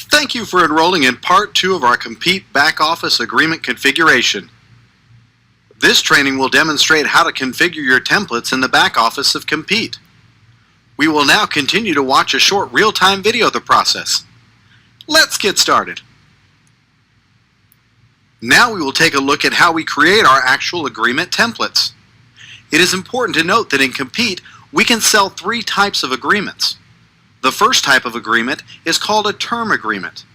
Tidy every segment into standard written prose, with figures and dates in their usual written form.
Thank you for enrolling in Part 2 of our Compete Back Office Agreement Configuration. This training will demonstrate how to configure your templates in the back office of Compete. We will now continue to watch a short real-time video of the process. Let's get started. Now we will take a look at how we create our actual agreement templates. It is important to note that in Compete, we can sell 3 types of agreements. The first type of agreement is called a term agreement.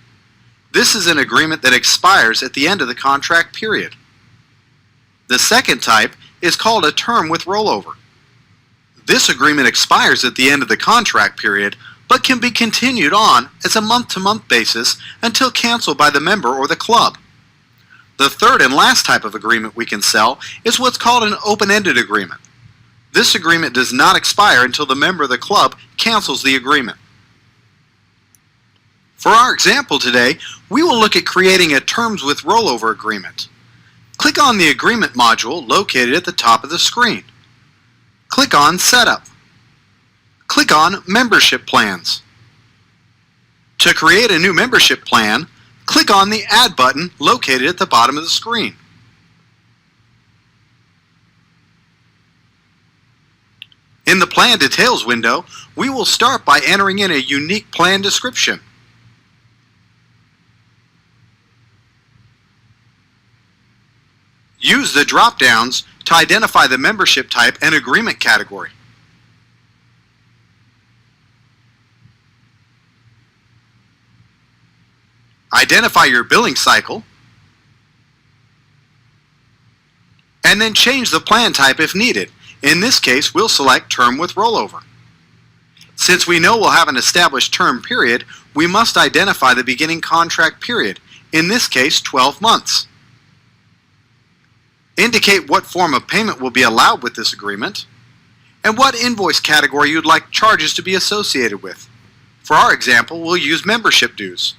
This is an agreement that expires at the end of the contract period. The second type is called a term with rollover. This agreement expires at the end of the contract period, but can be continued on as a month-to-month basis until canceled by the member or the club. The third and last type of agreement we can sell is what's called an open-ended agreement. This agreement does not expire until the member of the club cancels the agreement. For our example today, we will look at creating a terms with rollover agreement. Click on the agreement module located at the top of the screen. Click on Setup. Click on Membership Plans. To create a new membership plan, click on the Add button located at the bottom of the screen. In the Plan Details window, we will start by entering in a unique plan description. Use the drop-downs to identify the membership type and agreement category. Identify your billing cycle, and then change the plan type if needed. In this case, we'll select Term with Rollover. Since we know we'll have an established term period, we must identify the beginning contract period, in this case 12 months. Indicate what form of payment will be allowed with this agreement, and what invoice category you'd like charges to be associated with. For our example, we'll use membership dues,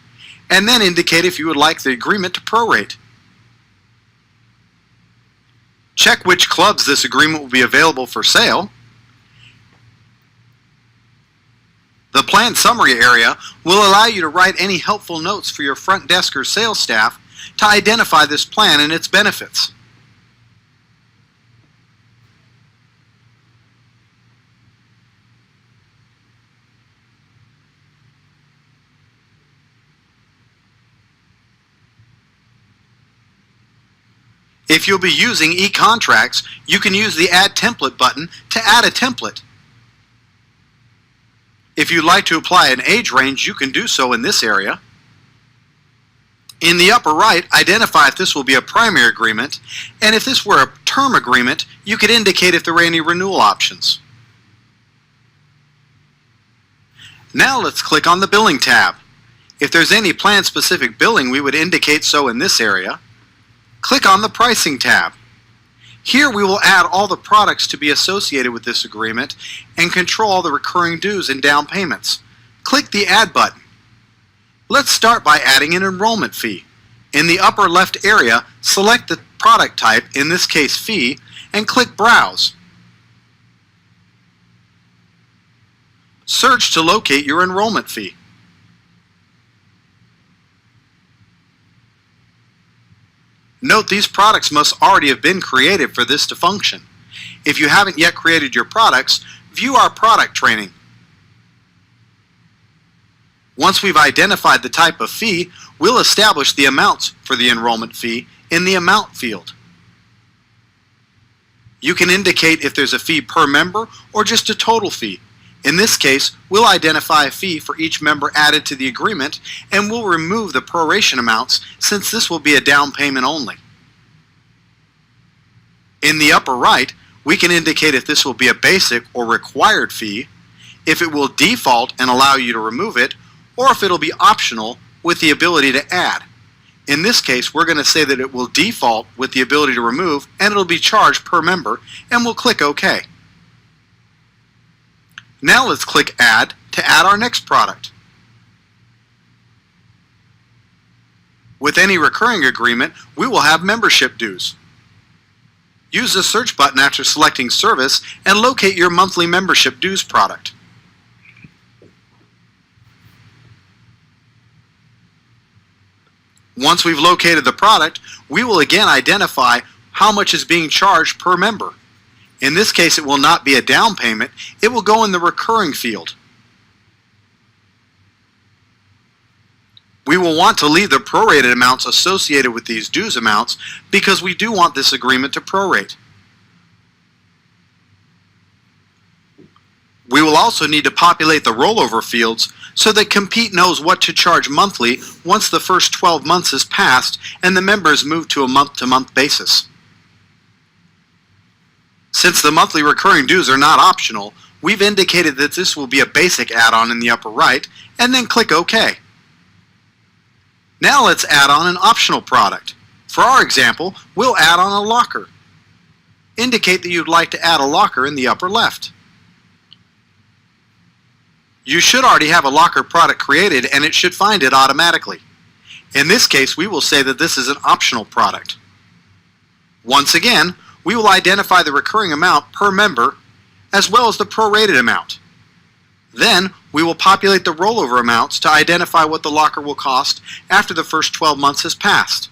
and then indicate if you would like the agreement to prorate. Check which clubs this agreement will be available for sale. The plan summary area will allow you to write any helpful notes for your front desk or sales staff to identify this plan and its benefits. If you'll be using e-contracts, you can use the Add Template button to add a template. If you'd like to apply an age range, you can do so in this area. In the upper right, identify if this will be a primary agreement, and if this were a term agreement, you could indicate if there were any renewal options. Now let's click on the Billing tab. If there's any plan-specific billing, we would indicate so in this area. Click on the Pricing tab. Here we will add all the products to be associated with this agreement and control all the recurring dues and down payments. Click the Add button. Let's start by adding an enrollment fee. In the upper left area, select the product type, in this case fee, and click Browse. Search to locate your enrollment fee. Note these products must already have been created for this to function. If you haven't yet created your products, view our product training. Once we've identified the type of fee, we'll establish the amounts for the enrollment fee in the Amount field. You can indicate if there's a fee per member or just a total fee. In this case, we'll identify a fee for each member added to the agreement, and we'll remove the proration amounts since this will be a down payment only. In the upper right, we can indicate if this will be a basic or required fee, if it will default and allow you to remove it, or if it'll be optional with the ability to add. In this case, we're going to say that it will default with the ability to remove, and it'll be charged per member, and we'll click OK. Now let's click Add to add our next product. With any recurring agreement, we will have membership dues. Use the search button after selecting Service and locate your monthly membership dues product. Once we've located the product, we will again identify how much is being charged per member. In this case, it will not be a down payment, it will go in the recurring field. We will want to leave the prorated amounts associated with these dues amounts because we do want this agreement to prorate. We will also need to populate the rollover fields so that Compete knows what to charge monthly once the first 12 months is passed and the members move to a month-to-month basis. Since the monthly recurring dues are not optional, we've indicated that this will be a basic add-on in the upper right, and then click OK. Now let's add on an optional product. For our example, we'll add on a locker. Indicate that you'd like to add a locker in the upper left. You should already have a locker product created and it should find it automatically. In this case, we will say that this is an optional product. Once again, we will identify the recurring amount per member as well as the prorated amount. Then, we will populate the rollover amounts to identify what the locker will cost after the first 12 months has passed.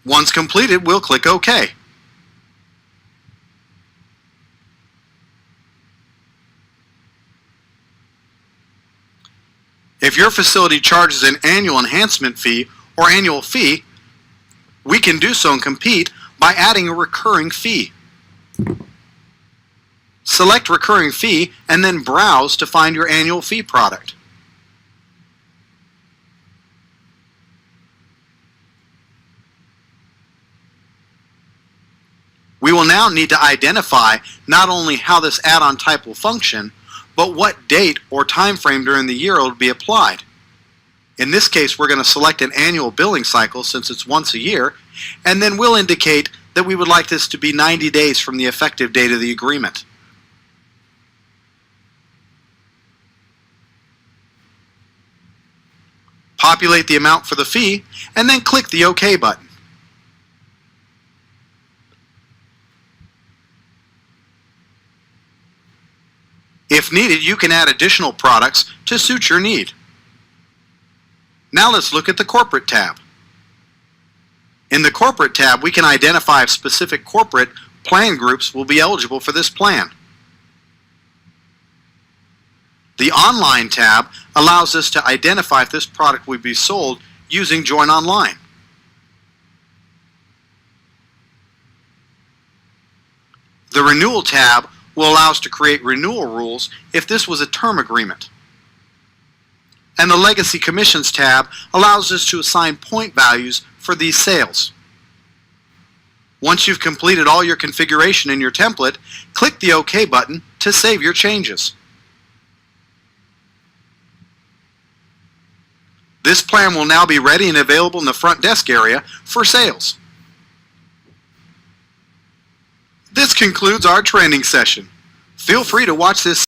Once completed, we'll click OK. If your facility charges an annual enhancement fee or annual fee, we can do so and Compete by adding a recurring fee. Select recurring fee and then browse to find your annual fee product. We will now need to identify not only how this add-on type will function, but what date or time frame during the year it will be applied. In this case, we're going to select an annual billing cycle since it's once a year, and then we'll indicate that we would like this to be 90 days from the effective date of the agreement. Populate the amount for the fee, and then click the OK button. If needed, you can add additional products to suit your need. Now let's look at the Corporate tab. In the Corporate tab, we can identify if specific corporate plan groups will be eligible for this plan. The Online tab allows us to identify if this product will be sold using Join Online. The Renewal tab will allow us to create renewal rules if this was a term agreement. And the Legacy Commissions tab allows us to assign point values for these sales. Once you've completed all your configuration in your template, click the OK button to save your changes. This plan will now be ready and available in the front desk area for sales. This concludes our training session. Feel free to watch this